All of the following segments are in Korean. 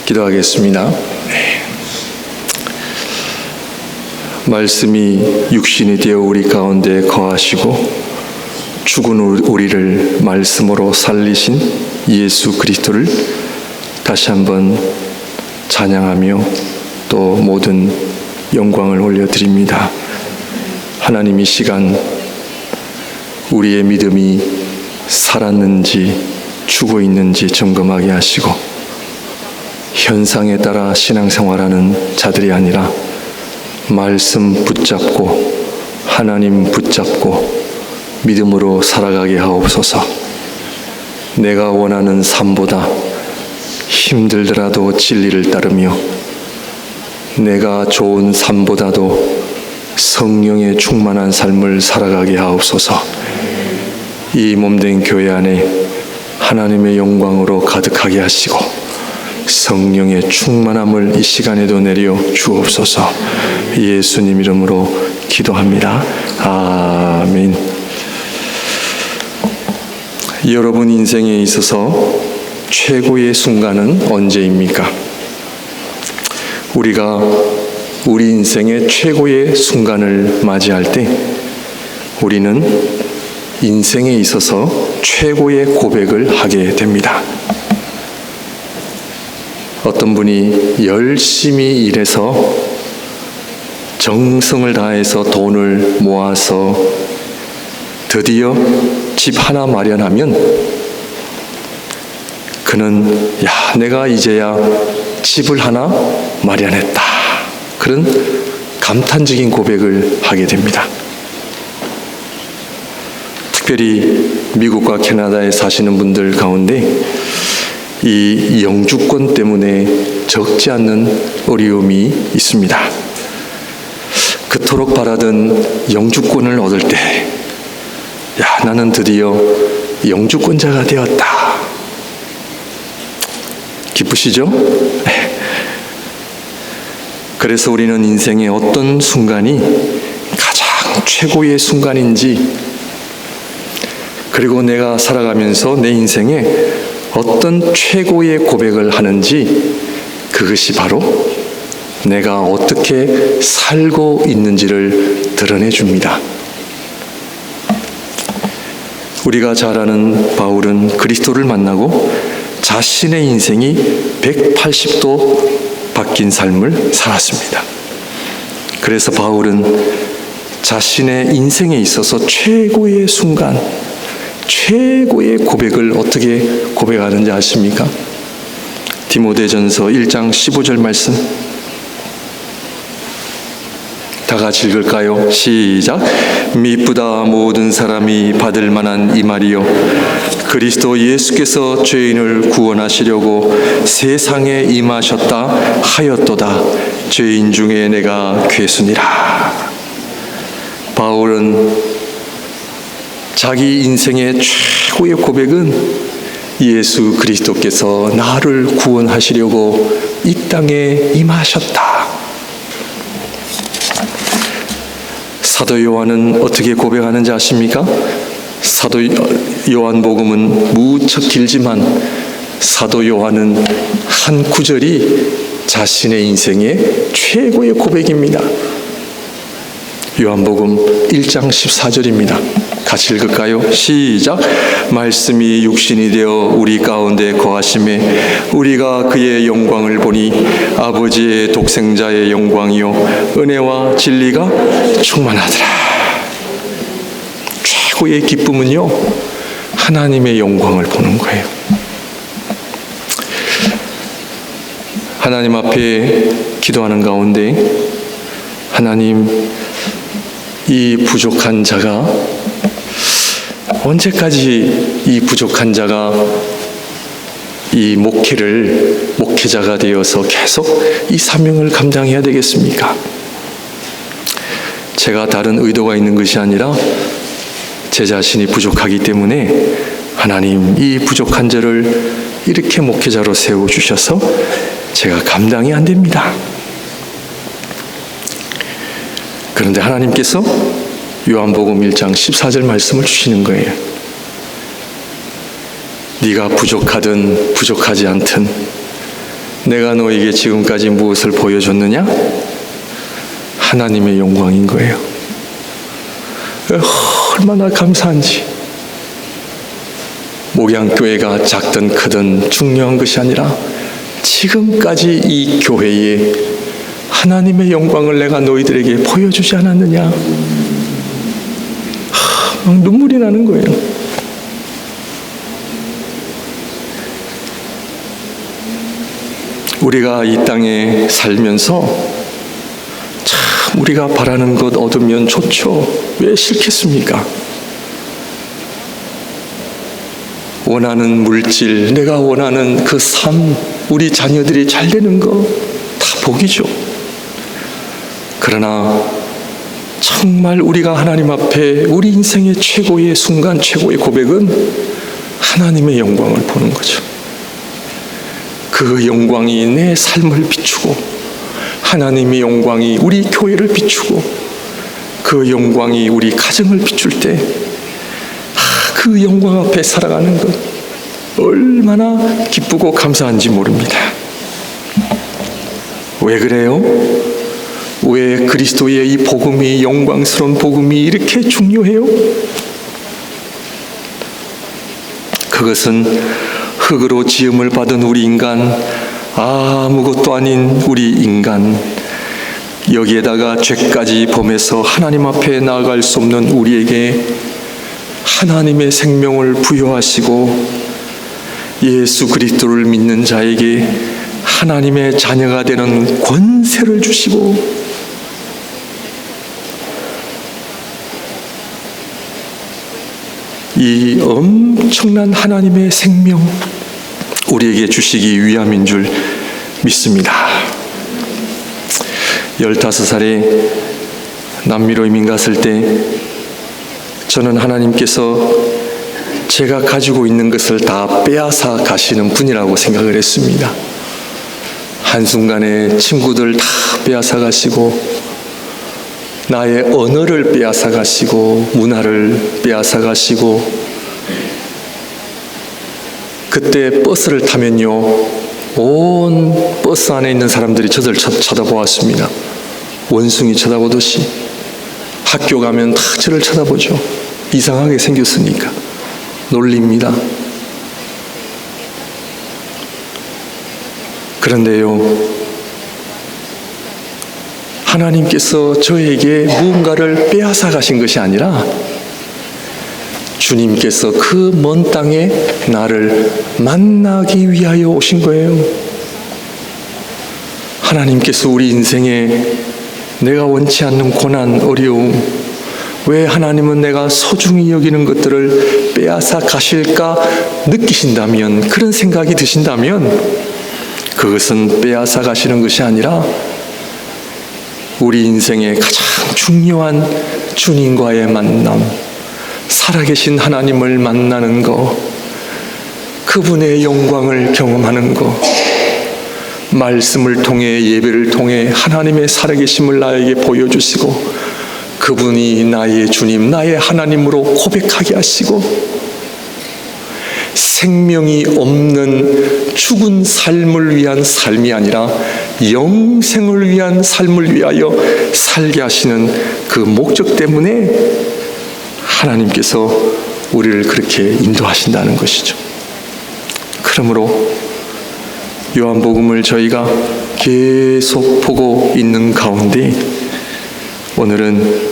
기도하겠습니다. 말씀이 육신이 되어 우리 가운데 거하시고 죽은 우리를 말씀으로 살리신 예수 그리스도를 다시 한번 찬양하며 또 모든 영광을 올려드립니다. 하나님, 이 시간 우리의 믿음이 살았는지 죽어 있는지 점검하게 하시고 현상에 따라 신앙생활하는 자들이 아니라 말씀 붙잡고 하나님 붙잡고 믿음으로 살아가게 하옵소서. 내가 원하는 삶보다 힘들더라도 진리를 따르며 내가 좋은 삶보다도 성령의 충만한 삶을 살아가게 하옵소서. 이 몸된 교회 안에 하나님의 영광으로 가득하게 하시고 성령의 충만함을 이 시간에도 내려 주옵소서. 예수님 이름으로 기도합니다. 아멘. 여러분 인생에 있어서 최고의 순간은 언제입니까? 우리가 우리 인생의 최고의 순간을 맞이할 때 우리는 인생에 있어서 최고의 고백을 하게 됩니다. 어떤 분이 열심히 일해서 정성을 다해서 돈을 모아서 드디어 집 하나 마련하면 그는 내가 이제야 집을 하나 마련했다, 그런 감탄적인 고백을 하게 됩니다. 특별히 미국과 캐나다에 사시는 분들 가운데 이 영주권 때문에 적지 않는 어려움이 있습니다. 그토록 바라던 영주권을 얻을 때 나는 드디어 영주권자가 되었다. 기쁘시죠? 그래서 우리는 인생의 어떤 순간이 가장 최고의 순간인지, 그리고 내가 살아가면서 내 인생에 어떤 최고의 고백을 하는지, 그것이 바로 내가 어떻게 살고 있는지를 드러내 줍니다. 우리가 잘 아는 바울은 그리스도를 만나고 자신의 인생이 180도 바뀐 삶을 살았습니다. 그래서 바울은 자신의 인생에 있어서 최고의 순간, 최고의 고백을 어떻게 고백하는지 아십니까? 디모데전서 1장 15절 말씀 다 같이 읽을까요? 시작. 미쁘다 모든 사람이 받을 만한 이 말이요, 그리스도 예수께서 죄인을 구원하시려고 세상에 임하셨다 하였도다. 죄인 중에 내가 괴순이라. 바울은 자기 인생의 최고의 고백은 예수 그리스도께서 나를 구원하시려고 이 땅에 임하셨다. 사도 요한은 어떻게 고백하는지 아십니까? 사도 요한복음은 무척 길지만 사도 요한은 한 구절이 자신의 인생의 최고의 고백입니다. 요한복음 1장 14절입니다. 같이 읽을까요? 시작. 말씀이 육신이 되어 우리 가운데 거하심에 우리가 그의 영광을 보니 아버지의 독생자의 영광이요 은혜와 진리가 충만하더라. 최고의 기쁨은요, 하나님의 영광을 보는 거예요. 하나님 앞에 기도하는 가운데 하나님, 이 부족한 자가 언제까지 이 부족한 자가 이 목회자가 되어서 계속 이 사명을 감당해야 되겠습니까? 제가 다른 의도가 있는 것이 아니라 제 자신이 부족하기 때문에 하나님, 이 부족한 자를 이렇게 목회자로 세워주셔서 제가 감당이 안 됩니다. 그런데 하나님께서 요한복음 1장 14절 말씀을 주시는 거예요. 네가 부족하든 부족하지 않든 내가 너에게 지금까지 무엇을 보여줬느냐? 하나님의 영광인 거예요. 얼마나 감사한지. 목양교회가 작든 크든 중요한 것이 아니라 지금까지 이 교회에 하나님의 영광을 내가 너희들에게 보여주지 않았느냐? 눈물이 나는 거예요. 우리가 이 땅에 살면서 참 우리가 바라는 것 얻으면 좋죠. 왜 싫겠습니까? 원하는 물질, 내가 원하는 그 삶, 우리 자녀들이 잘 되는 거 다 복이죠. 그러나 정말 우리가 하나님 앞에 우리 인생의 최고의 순간, 최고의 고백은 하나님의 영광을 보는 거죠. 그 영광이 내 삶을 비추고, 하나님의 영광이 우리 교회를 비추고, 그 영광이 우리 가정을 비출 때 그 영광 앞에 살아가는 것 얼마나 기쁘고 감사한지 모릅니다. 왜 그래요? 왜 그리스도의 이 복음이, 영광스러운 복음이 이렇게 중요해요? 그것은 흙으로 지음을 받은 우리 인간, 아무것도 아닌 우리 인간, 여기에다가 죄까지 범해서 하나님 앞에 나아갈 수 없는 우리에게 하나님의 생명을 부여하시고, 예수 그리스도를 믿는 자에게 하나님의 자녀가 되는 권세를 주시고, 이 엄청난 하나님의 생명 우리에게 주시기 위함인 줄 믿습니다. 15살에 남미로 이민 갔을 때 저는 하나님께서 제가 가지고 있는 것을 다 빼앗아 가시는 분이라고 생각을 했습니다. 한순간에 친구들 다 빼앗아 가시고, 나의 언어를 빼앗아 가시고, 문화를 빼앗아 가시고, 그때 버스를 타면요, 온 버스 안에 있는 사람들이 저를 쳐다보았습니다. 원숭이 쳐다보듯이. 학교 가면 다 저를 쳐다보죠. 이상하게 생겼으니까. 놀립니다. 그런데요, 하나님께서 저에게 무언가를 빼앗아 가신 것이 아니라 주님께서 그 먼 땅에 나를 만나기 위하여 오신 거예요. 하나님께서 우리 인생에 내가 원치 않는 고난, 어려움, 왜 하나님은 내가 소중히 여기는 것들을 빼앗아 가실까 느끼신다면, 그런 생각이 드신다면, 그것은 빼앗아 가시는 것이 아니라 우리 인생의 가장 중요한 주님과의 만남, 살아계신 하나님을 만나는 것, 그분의 영광을 경험하는 것, 말씀을 통해, 예배를 통해 하나님의 살아계심을 나에게 보여주시고, 그분이 나의 주님, 나의 하나님으로 고백하게 하시고, 생명이 없는 죽은 삶을 위한 삶이 아니라 영생을 위한 삶을 위하여 살게 하시는 그 목적 때문에 하나님께서 우리를 그렇게 인도하신다는 것이죠. 그러므로 요한복음을 저희가 계속 보고 있는 가운데 오늘은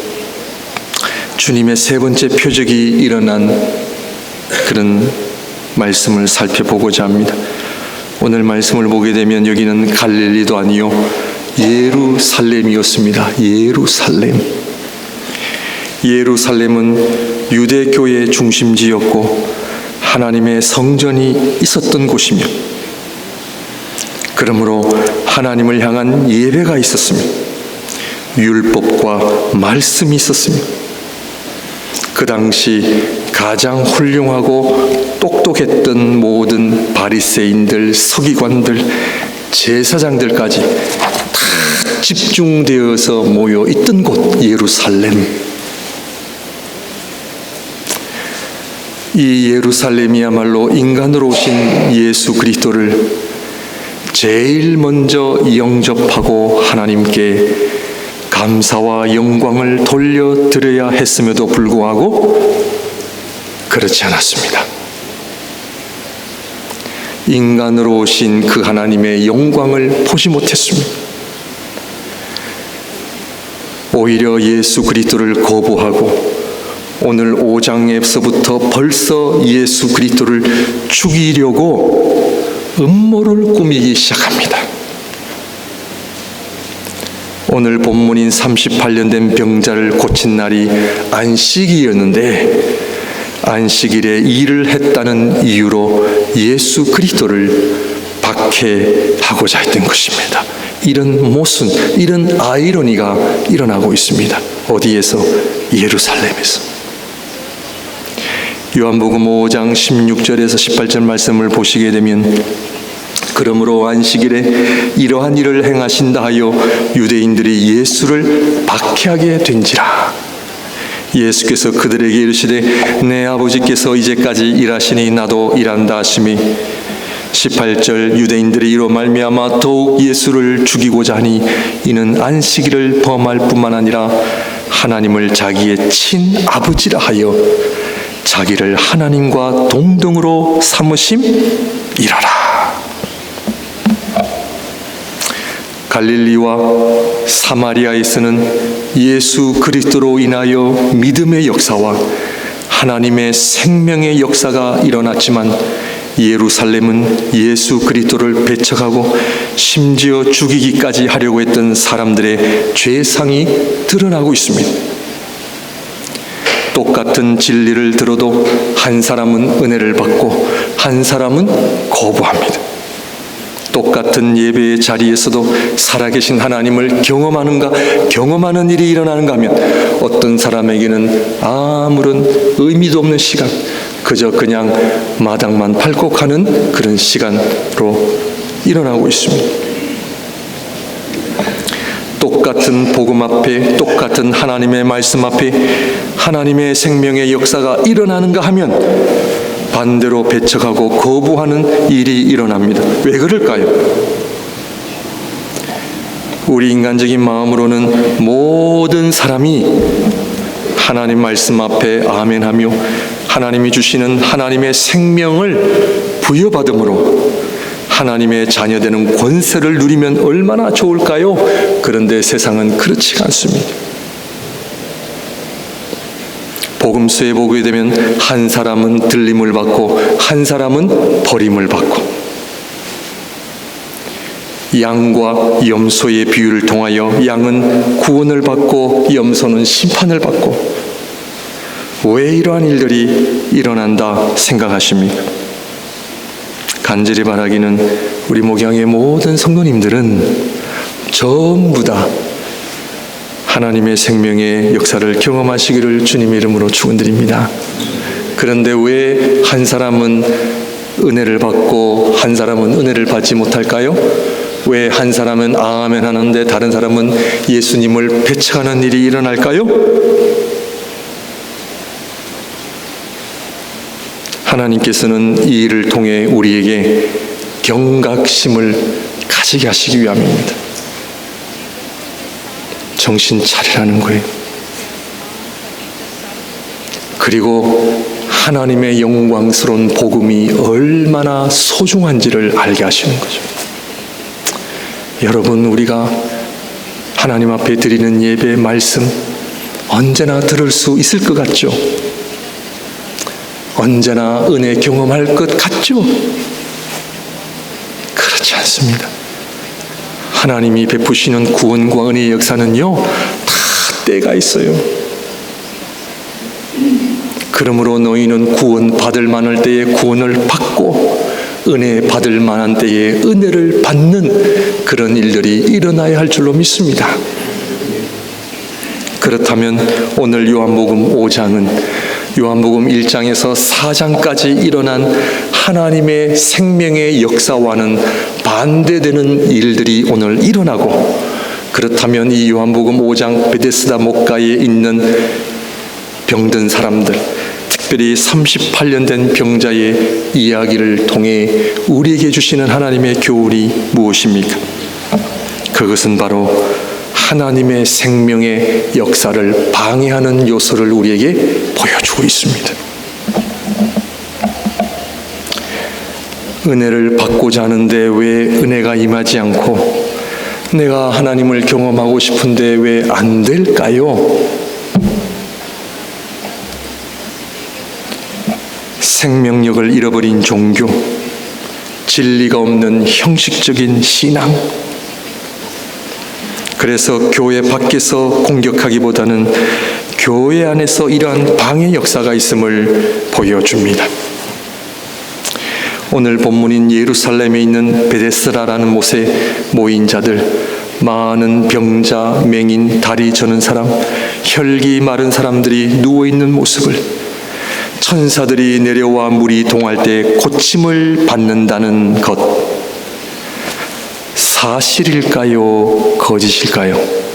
주님의 세 번째 표적이 일어난 그런 말씀을 살펴보고자 합니다. 오늘 말씀을 보게 되면 여기는 갈릴리도 아니요 예루살렘이었습니다. 예루살렘은 유대교의 중심지였고 하나님의 성전이 있었던 곳이며, 그러므로 하나님을 향한 예배가 있었으며, 율법과 말씀이 있었으며, 그 당시 가장 훌륭하고 똑똑했던 모든 바리새인들, 서기관들, 제사장들까지 다 집중되어서 모여 있던 곳, 예루살렘. 이 예루살렘이야말로 인간으로 오신 예수 그리스도를 제일 먼저 영접하고 하나님께 감사와 영광을 돌려드려야 했음에도 불구하고 그렇지 않았습니다. 인간으로 오신 그 하나님의 영광을 보지 못했습니다. 오히려 예수 그리스도를 거부하고 오늘 5장에서부터 벌써 예수 그리스도를 죽이려고 음모를 꾸미기 시작합니다. 오늘 본문인 38년 된 병자를 고친 날이 안식일이었는데 안식일에 일을 했다는 이유로 예수 그리스도를 박해하고자 했던 것입니다. 이런 모순, 이런 아이러니가 일어나고 있습니다. 어디에서? 예루살렘에서. 요한복음 5장 16절에서 18절 말씀을 보시게 되면 그러므로 안식일에 이러한 일을 행하신다 하여 유대인들이 예수를 박해하게 된지라. 예수께서 그들에게 이르시되 내 아버지께서 이제까지 일하시니 나도 일한다 하시니 18절 유대인들이 이로 말미암아 더욱 예수를 죽이고자 하니 이는 안식일을 범할 뿐만 아니라 하나님을 자기의 친아버지라 하여 자기를 하나님과 동등으로 삼으심이라라. 갈릴리와 사마리아에서는 예수 그리스도로 인하여 믿음의 역사와 하나님의 생명의 역사가 일어났지만 예루살렘은 예수 그리스도를 배척하고 심지어 죽이기까지 하려고 했던 사람들의 죄상이 드러나고 있습니다. 똑같은 진리를 들어도 한 사람은 은혜를 받고 한 사람은 거부합니다. 똑같은 예배의 자리에서도 살아계신 하나님을 경험하는 일이 일어나는가 하면 어떤 사람에게는 아무런 의미도 없는 시간, 그저 그냥 마당만 밟고 가는 그런 시간으로 일어나고 있습니다. 똑같은 복음 앞에, 똑같은 하나님의 말씀 앞에 하나님의 생명의 역사가 일어나는가 하면 반대로 배척하고 거부하는 일이 일어납니다. 왜 그럴까요? 우리 인간적인 마음으로는 모든 사람이 하나님 말씀 앞에 아멘하며 하나님이 주시는 하나님의 생명을 부여받음으로 하나님의 자녀되는 권세를 누리면 얼마나 좋을까요? 그런데 세상은 그렇지가 않습니다. 복음서에 보게 되면 한 사람은 들림을 받고 한 사람은 버림을 받고 양과 염소의 비유를 통하여 양은 구원을 받고 염소는 심판을 받고 왜 이러한 일들이 일어난다 생각하십니까? 간절히 바라기는 우리 목양의 모든 성도님들은 전부 다 하나님의 생명의 역사를 경험하시기를 주님의 이름으로 축원드립니다. 그런데 왜 한 사람은 은혜를 받고 한 사람은 은혜를 받지 못할까요? 왜 한 사람은 아멘 하는데 다른 사람은 예수님을 배척하는 일이 일어날까요? 하나님께서는 이 일을 통해 우리에게 경각심을 가지게 하시기 위함입니다. 정신 차리라는 거예요. 그리고 하나님의 영광스러운 복음이 얼마나 소중한지를 알게 하시는 거죠. 여러분, 우리가 하나님 앞에 드리는 예배 말씀 언제나 들을 수 있을 것 같죠? 언제나 은혜 경험할 것 같죠? 그렇지 않습니다. 하나님이 베푸시는 구원과 은혜의 역사는요, 다 때가 있어요. 그러므로 너희는 구원 받을 만할 때에 구원을 받고 은혜 받을 만한 때에 은혜를 받는 그런 일들이 일어나야 할 줄로 믿습니다. 그렇다면 오늘 요한복음 5장은 요한복음 1장에서 4장까지 일어난 하나님의 생명의 역사와는 반대되는 일들이 오늘 일어나고, 그렇다면 이 요한복음 5장 베데스다 목가에 있는 병든 사람들, 특별히 38년 된 병자의 이야기를 통해 우리에게 주시는 하나님의 교훈이 무엇입니까? 그것은 바로 하나님의 생명의 역사를 방해하는 요소를 우리에게 보여주고 있습니다. 은혜를 받고자 하는데 왜 은혜가 임하지 않고, 내가 하나님을 경험하고 싶은데 왜 안 될까요? 생명력을 잃어버린 종교, 진리가 없는 형식적인 신앙. 그래서 교회 밖에서 공격하기보다는 교회 안에서 이러한 방해 역사가 있음을 보여줍니다. 오늘 본문인 예루살렘에 있는 베데스다라는 못에 모인 자들, 많은 병자, 맹인, 다리 저는 사람, 혈기 마른 사람들이 누워있는 모습을, 천사들이 내려와 물이 동할 때 고침을 받는다는 것, 사실일까요? 거짓일까요?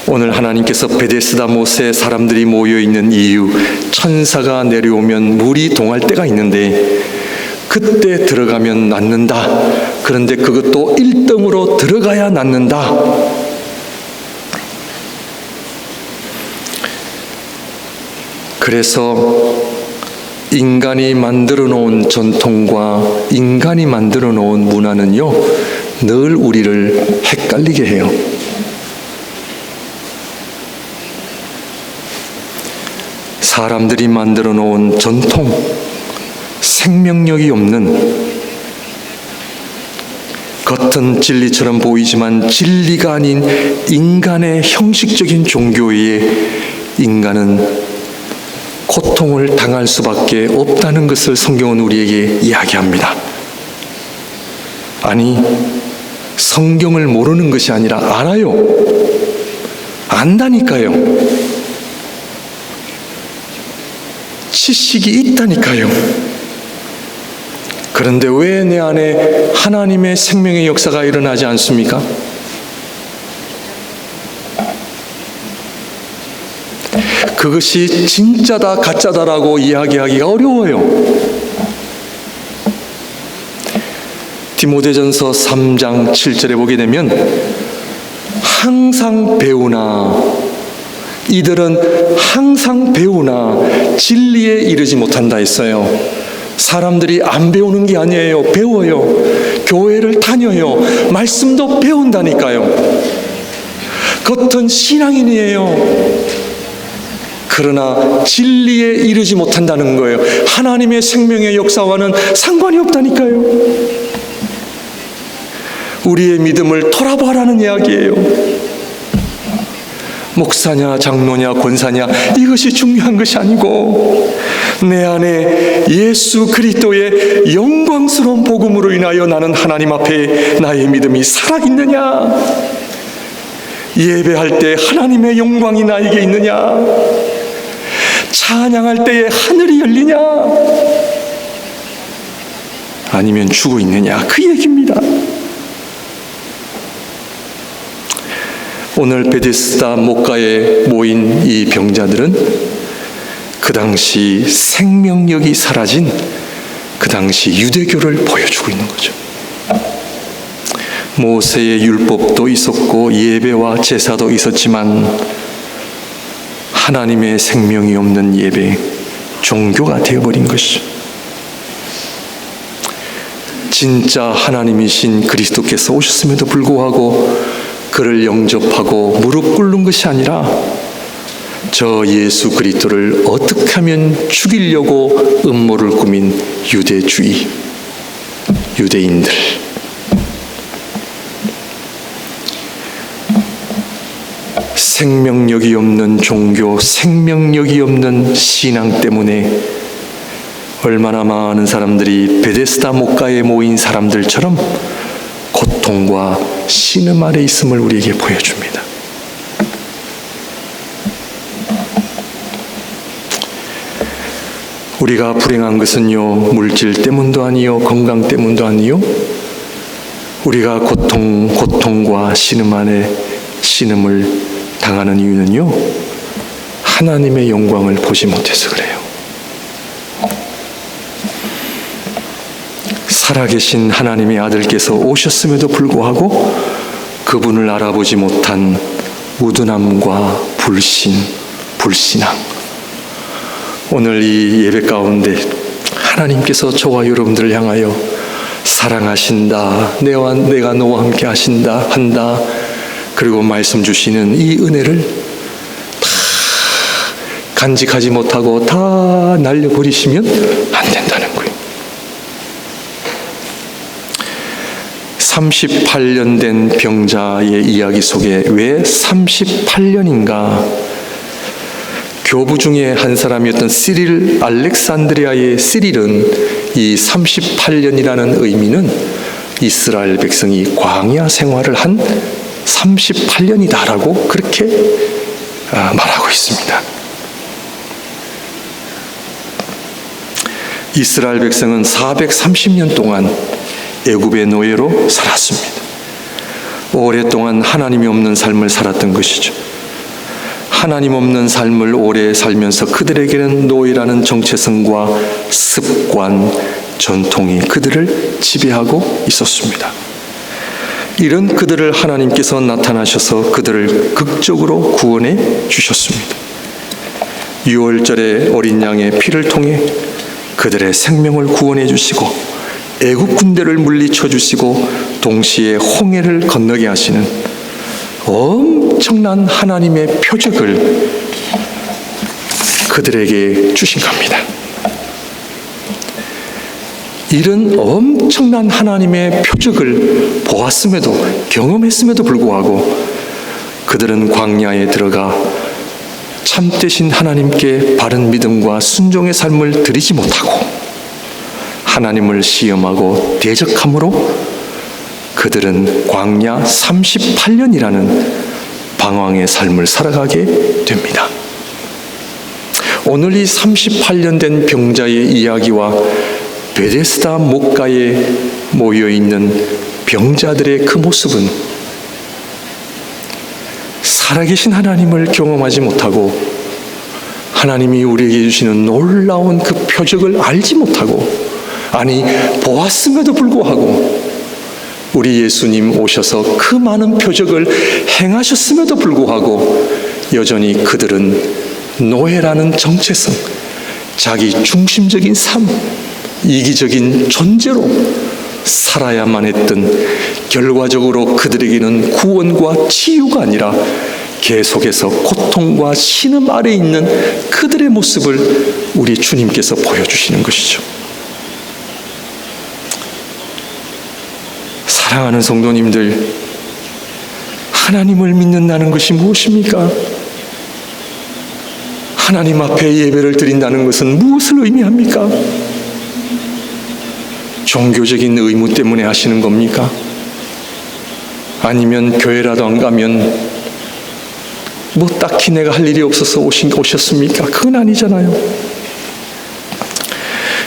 오늘 하나님께서 베데스다 못에 사람들이 모여있는 이유, 천사가 내려오면 물이 동할 때가 있는데 그때 들어가면 낫는다. 그런데 그것도 1등으로 들어가야 낫는다. 그래서 인간이 만들어 놓은 전통과 인간이 만들어 놓은 문화는요, 늘 우리를 헷갈리게 해요. 사람들이 만들어 놓은 전통, 생명력이 없는, 겉은 진리처럼 보이지만 진리가 아닌 인간의 형식적인 종교에 인간은 고통을 당할 수밖에 없다는 것을 성경은 우리에게 이야기합니다. 아니, 성경을 모르는 것이 아니라 알아요. 안다니까요. 지식이 있다니까요. 그런데 왜 내 안에 하나님의 생명의 역사가 일어나지 않습니까? 그것이 진짜다 가짜다라고 이야기하기가 어려워요. 디모데전서 3장 7절에 보게 되면 항상 배우나, 이들은 항상 배우나 진리에 이르지 못한다 했어요. 사람들이 안 배우는 게 아니에요. 배워요. 교회를 다녀요. 말씀도 배운다니까요. 겉은 신앙인이에요. 그러나 진리에 이르지 못한다는 거예요. 하나님의 생명의 역사와는 상관이 없다니까요. 우리의 믿음을 돌아보라는 이야기예요. 목사냐 장로냐 권사냐 이것이 중요한 것이 아니고, 내 안에 예수 그리스도의 영광스러운 복음으로 인하여 나는 하나님 앞에 나의 믿음이 살아있느냐, 예배할 때 하나님의 영광이 나에게 있느냐, 찬양할 때에 하늘이 열리냐, 아니면 죽어 있느냐, 그 얘기입니다. 오늘 베데스다 목가에 모인 이 병자들은 그 당시 생명력이 사라진 그 당시 유대교를 보여주고 있는 거죠. 모세의 율법도 있었고 예배와 제사도 있었지만 하나님의 생명이 없는 예배, 종교가 되어버린 것이죠. 진짜 하나님이신 그리스도께서 오셨음에도 불구하고 그를 영접하고 무릎 꿇는 것이 아니라 저 예수 그리스도를 어떻게 하면 죽이려고 음모를 꾸민 유대주의, 유대인들, 생명력이 없는 종교, 생명력이 없는 신앙 때문에 얼마나 많은 사람들이 베데스다 목가에 모인 사람들처럼 고통과 신음 아래 있음을 우리에게 보여줍니다. 우리가 불행한 것은요, 물질 때문도 아니요, 건강 때문도 아니요, 우리가 고통과 신음 신음을 당하는 이유는요, 하나님의 영광을 보지 못해서 그래요. 살아계신 하나님의 아들께서 오셨음에도 불구하고 그분을 알아보지 못한 우둔함과 불신앙. 오늘 이 예배 가운데 하나님께서 저와 여러분들을 향하여 사랑하신다, 내가 너와 함께 한다, 그리고 말씀 주시는 이 은혜를 다 간직하지 못하고 다 날려버리시면 안 된다는 거예요. 38년 된 병자의 이야기 속에 왜 38년인가? 교부 중에 한 사람이었던 알렉산드리아의 시릴은 이 38년이라는 의미는 이스라엘 백성이 광야 생활을 한 38년이다라고 그렇게 말하고 있습니다. 이스라엘 백성은 430년 동안 애굽의 노예로 살았습니다. 오랫동안 하나님이 없는 삶을 살았던 것이죠. 하나님 없는 삶을 오래 살면서 그들에게는 노예라는 정체성과 습관, 전통이 그들을 지배하고 있었습니다. 이런 그들을 하나님께서 나타나셔서 그들을 극적으로 구원해 주셨습니다. 유월절의 어린 양의 피를 통해 그들의 생명을 구원해 주시고 애굽 군대를 물리쳐 주시고 동시에 홍해를 건너게 하시는 엄청난 하나님의 표적을 그들에게 주신 겁니다. 이런 엄청난 하나님의 표적을 보았음에도, 경험했음에도 불구하고 그들은 광야에 들어가 참되신 하나님께 바른 믿음과 순종의 삶을 드리지 못하고 하나님을 시험하고 대적함으로 그들은 광야 38년이라는 방황의 삶을 살아가게 됩니다. 오늘 이 38년 된 병자의 이야기와 베데스다 목가에 모여있는 병자들의 그 모습은 살아계신 하나님을 경험하지 못하고 하나님이 우리에게 주시는 놀라운 그 표적을 알지 못하고, 아니 보았음에도 불구하고 우리 예수님 오셔서 그 많은 표적을 행하셨음에도 불구하고 여전히 그들은 노예라는 정체성, 자기 중심적인 삶, 이기적인 존재로 살아야만 했던, 결과적으로 그들에게는 구원과 치유가 아니라 계속해서 고통과 신음 아래 있는 그들의 모습을 우리 주님께서 보여주시는 것이죠. 사랑하는 성도님들, 하나님을 믿는다는 것이 무엇입니까? 하나님 앞에 예배를 드린다는 것은 무엇을 의미합니까? 종교적인 의무 때문에 하시는 겁니까? 아니면 교회라도 안 가면 뭐 딱히 내가 할 일이 없어서 오셨습니까? 그건 아니잖아요.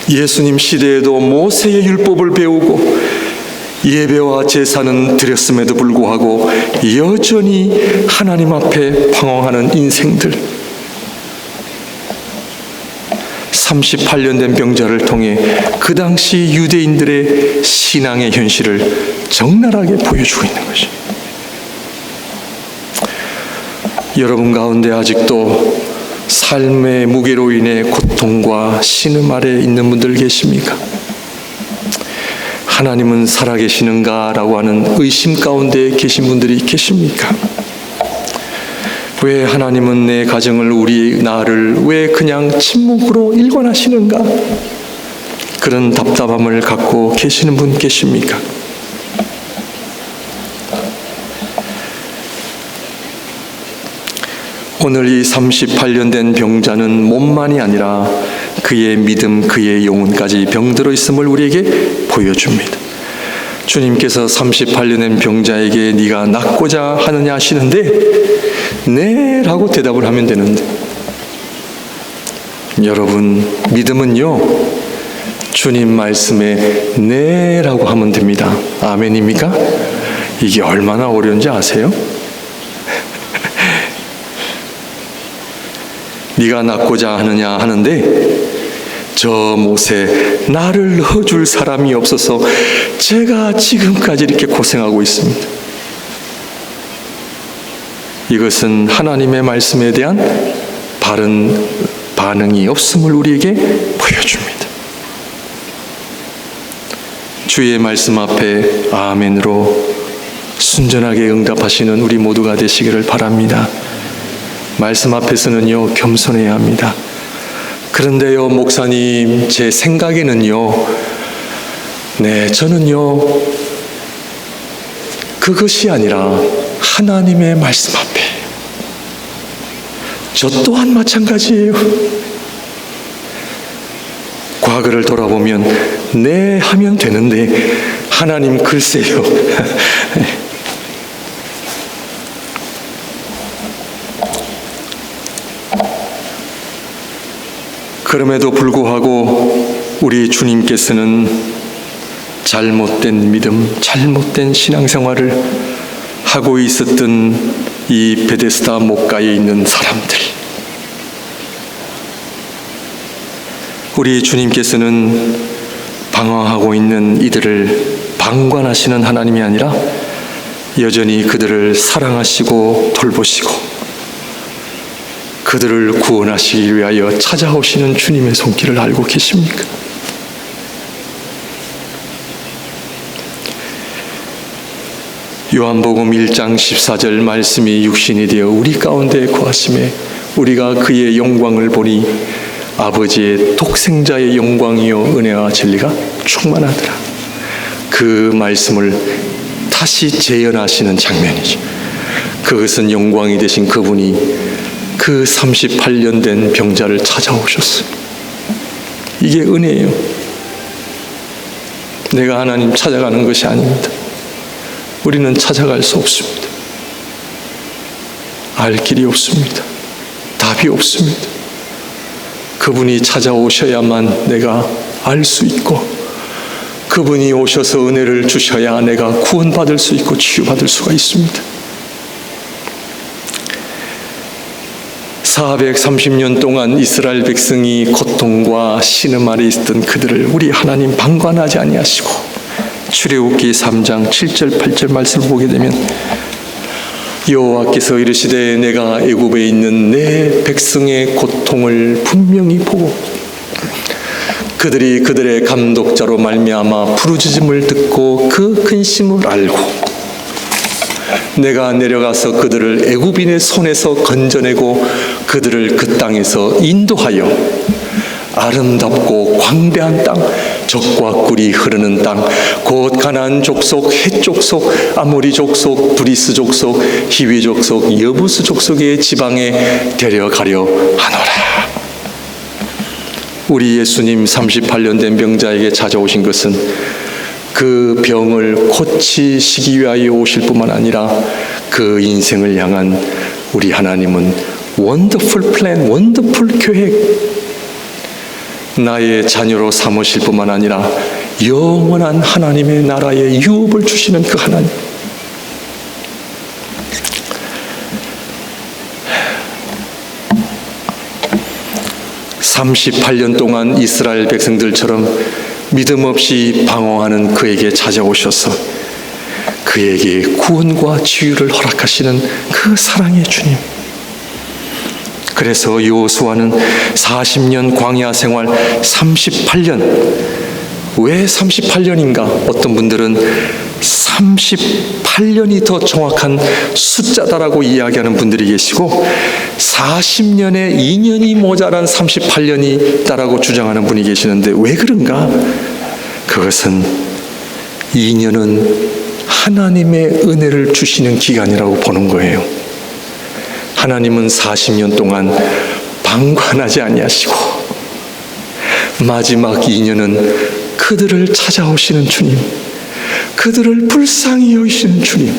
예수님 시대에도 모세의 율법을 배우고 예배와 제사는 드렸음에도 불구하고 여전히 하나님 앞에 방황하는 인생들, 38년 된 병자를 통해 그 당시 유대인들의 신앙의 현실을 적나라하게 보여주고 있는 것이, 여러분 가운데 아직도 삶의 무게로 인해 고통과 신음 아래 있는 분들 계십니까? 하나님은 살아계시는가? 라고 하는 의심 가운데 계신 분들이 계십니까? 왜 하나님은 내 가정을, 나를 왜 그냥 침묵으로 일관하시는가? 그런 답답함을 갖고 계시는 분 계십니까? 오늘 이 38년 된 병자는 몸만이 아니라 그의 믿음, 그의 영혼까지 병들어 있음을 우리에게 보여줍니다. 주님께서 38년 된 병자에게 네가 낫고자 하느냐 하시는데 네 라고 대답을 하면 되는데, 여러분 믿음은요 주님 말씀에 네 라고 하면 됩니다. 아멘입니까? 이게 얼마나 어려운지 아세요? 네가 낳고자 하느냐 하는데 저 못에 나를 넣어줄 사람이 없어서 제가 지금까지 이렇게 고생하고 있습니다. 이것은 하나님의 말씀에 대한 바른 반응이 없음을 우리에게 보여줍니다. 주의 말씀 앞에 아멘으로 순전하게 응답하시는 우리 모두가 되시기를 바랍니다. 말씀 앞에서는요, 겸손해야 합니다. 그런데요, 목사님, 제 생각에는요, 저는요, 그것이 아니라 하나님의 말씀 앞에 저 또한 마찬가지예요. 과거를 돌아보면 네 하면 되는데 하나님 글쎄요. 그럼에도 불구하고 우리 주님께서는 잘못된 믿음, 잘못된 신앙생활을 하고 있었던 이 베데스다 목가에 있는 사람들, 우리 주님께서는 방황하고 있는 이들을 방관하시는 하나님이 아니라 여전히 그들을 사랑하시고 돌보시고 그들을 구원하시기 위하여 찾아오시는 주님의 손길을 알고 계십니까? 요한복음 1장 14절 말씀이 육신이 되어 우리 가운데 거하심에 우리가 그의 영광을 보니 아버지의 독생자의 영광이요 은혜와 진리가 충만하더라. 그 말씀을 다시 재현하시는 장면이죠. 그것은 영광이 되신 그분이 그 38년 된 병자를 찾아오셨어요. 이게 은혜예요. 내가 하나님 찾아가는 것이 아닙니다. 우리는 찾아갈 수 없습니다. 알 길이 없습니다. 답이 없습니다. 그분이 찾아오셔야만 내가 알 수 있고, 그분이 오셔서 은혜를 주셔야 내가 구원받을 수 있고 치유받을 수가 있습니다. 430년 동안 이스라엘 백성이 고통과 신음 아래 있었던 그들을 우리 하나님 방관하지 아니하시고, 출애굽기 3장 7절 8절 말씀을 보게 되면 여호와께서 이르시되 내가 애굽에 있는 내 백성의 고통을 분명히 보고 그들이 그들의 감독자로 말미암아 부르짖음을 듣고 그 근심을 알고 내가 내려가서 그들을 애굽인의 손에서 건져내고 그들을 그 땅에서 인도하여 아름답고 광대한 땅, 젖과 꿀이 흐르는 땅, 곧 가나안 족속, 헷 족속, 아모리 족속, 브리스 족속, 히위 족속, 여부스 족속의 지방에 데려가려 하노라. 우리 예수님 38년 된 병자에게 찾아오신 것은 그 병을 고치시기 위하여 오실 뿐만 아니라 그 인생을 향한 우리 하나님은 원더풀 플랜, 원더풀 계획, 나의 자녀로 삼으실 뿐만 아니라 영원한 하나님의 나라에 유업을 주시는 그 하나님. (38년) 동안 이스라엘 백성들처럼 믿음 없이 방황하는 그에게 찾아오셔서 그에게 구원과 치유를 허락하시는 그 사랑의 주님. 그래서 여호수아는 40년 광야 생활 38년, 왜 38년인가? 어떤 분들은 38년이 더 정확한 숫자다라고 이야기하는 분들이 계시고 40년에 2년이 모자란 38년이 있다라고 주장하는 분이 계시는데 왜 그런가? 그것은 2년은 하나님의 은혜를 주시는 기간이라고 보는 거예요. 하나님은 40년 동안 방관하지 아니하시고 마지막 2년은 그들을 찾아오시는 주님, 그들을 불쌍히 여기시는 주님.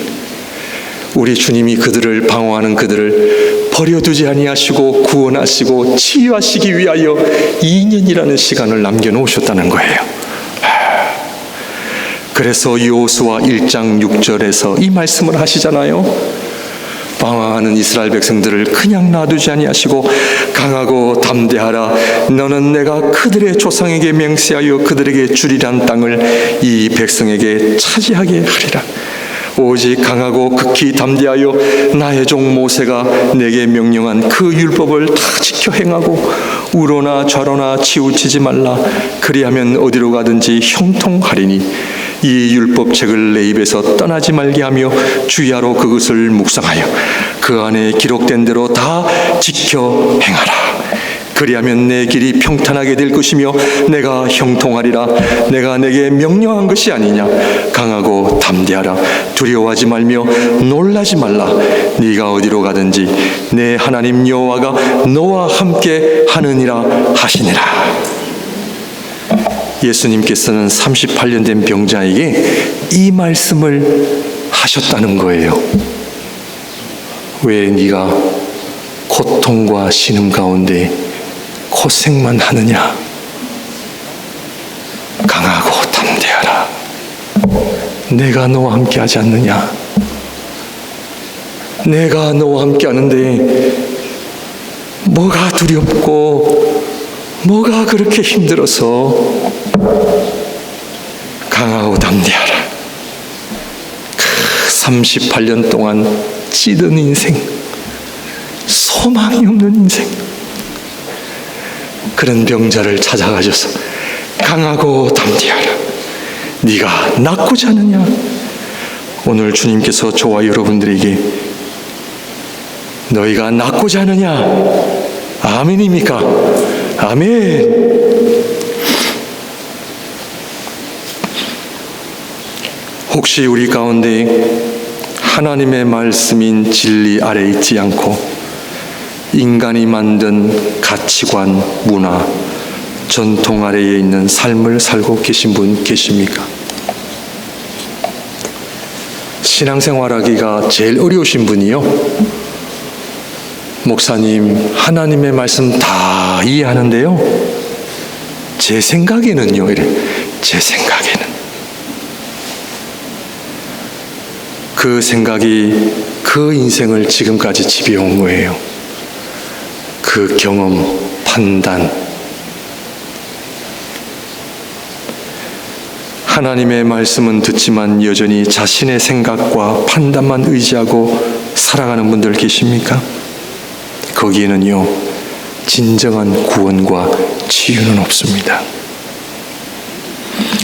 우리 주님이 그들을 방황하는 그들을 버려두지 아니하시고 구원하시고 치유하시기 위하여 2년이라는 시간을 남겨놓으셨다는 거예요. 그래서 여호수아 1장 6절에서 이 말씀을 하시잖아요. 방황하는 이스라엘 백성들을 그냥 놔두지 아니하시고 강하고 담대하라. 너는 내가 그들의 조상에게 맹세하여 그들에게 주리란 땅을 이 백성에게 차지하게 하리라. 오직 강하고 극히 담대하여 나의 종 모세가 내게 명령한 그 율법을 다 지켜 행하고 우로나 좌로나 치우치지 말라. 그리하면 어디로 가든지 형통하리니 이 율법책을 내 입에서 떠나지 말게 하며 주야로 그것을 묵상하여 그 안에 기록된 대로 다 지켜 행하라. 그리하면 내 길이 평탄하게 될 것이며 내가 형통하리라. 내가 내게 명령한 것이 아니냐. 강하고 담대하라. 두려워하지 말며 놀라지 말라. 네가 어디로 가든지 내 하나님 여호와가 너와 함께 하느니라 하시니라. 예수님께서는 38년 된 병자에게 이 말씀을 하셨다는 거예요. 왜 네가 고통과 신음 가운데 고생만 하느냐. 강하고 담대하라. 내가 너와 함께 하지 않느냐. 내가 너와 함께 하는데 뭐가 두렵고 뭐가 그렇게 힘들어서. 강하고 담대하라. 38년 동안 찌든 인생, 소망이 없는 인생, 그런 병자를 찾아가셔서 강하고 담대하라. 네가 낫고자 하느냐. 오늘 주님께서 저와 여러분들에게 너희가 낫고자 하느냐. 아멘입니까? 아멘. 혹시 우리 가운데 하나님의 말씀인 진리 아래 있지 않고 인간이 만든 가치관, 문화, 전통 아래에 있는 삶을 살고 계신 분 계십니까? 신앙생활하기가 제일 어려우신 분이요. 목사님, 하나님의 말씀 다 이해하는데요. 제 생각에는요, 이래. 제 생각에는. 그 생각이 그 인생을 지금까지 지배해온 거예요. 그 경험, 판단. 하나님의 말씀은 듣지만 여전히 자신의 생각과 판단만 의지하고 살아가는 분들 계십니까? 거기에는요, 진정한 구원과 치유는 없습니다.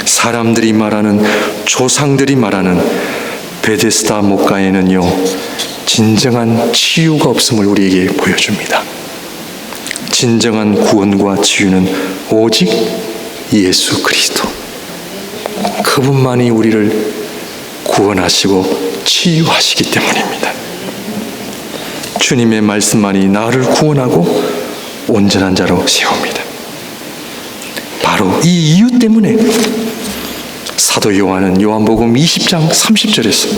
사람들이 말하는, 조상들이 말하는 베데스다 목가에는요, 진정한 치유가 없음을 우리에게 보여줍니다. 진정한 구원과 치유는 오직 예수 그리스도. 그분만이 우리를 구원하시고 치유하시기 때문입니다. 주님의 말씀만이 나를 구원하고 온전한 자로 세웁니다. 바로 이 이유 때문에 사도 요한은 요한복음 20장 30절에서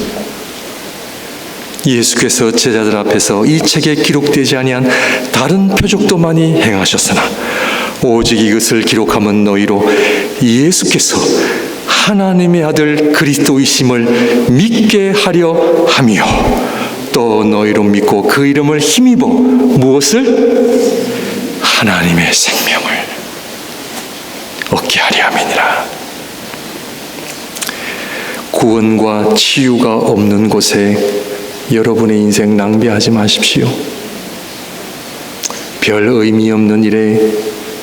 예수께서 제자들 앞에서 이 책에 기록되지 아니한 다른 표적도 많이 행하셨으나 오직 이것을 기록함은 너희로 예수께서 하나님의 아들 그리스도이심을 믿게 하려 함이요 또 너희로 믿고 그 이름을 힘입어 무엇을? 하나님의 생명을 얻게 하려 함이니라. 구원과 치유가 없는 곳에 여러분의 인생 낭비하지 마십시오. 별 의미 없는 일에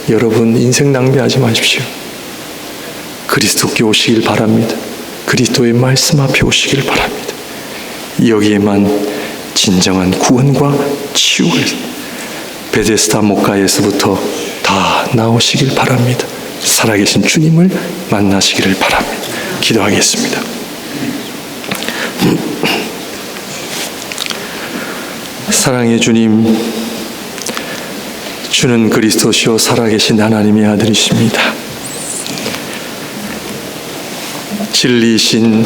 여러분 인생 낭비하지 마십시오. 그리스도께 오시길 바랍니다. 그리스도의 말씀 앞에 오시길 바랍니다. 여기에만 진정한 구원과 치유가 베데스다 목가에서부터 다 나오시길 바랍니다. 살아계신 주님을 만나시기를 바랍니다. 기도하겠습니다. 사랑의 주님, 주는 그리스도시요 살아계신 하나님의 아들이십니다. 진리이신,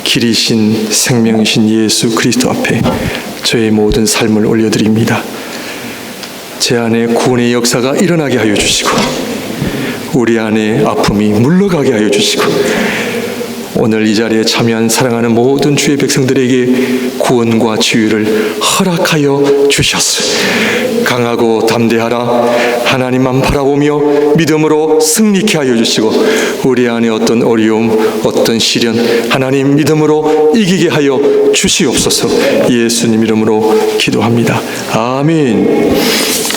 길이신, 생명이신 예수 그리스도 앞에 저의 모든 삶을 올려드립니다. 제 안에 구원의 역사가 일어나게 하여 주시고 우리 안에 아픔이 물러가게 하여 주시고 오늘 이 자리에 참여한 사랑하는 모든 주의 백성들에게 구원과 지위를 허락하여 주셨어요. 강하고 담대하라. 하나님만 바라보며 믿음으로 승리케 하여 주시고 우리 안에 어떤 어려움, 어떤 시련 하나님 믿음으로 이기게 하여 주시옵소서. 예수님 이름으로 기도합니다. 아멘.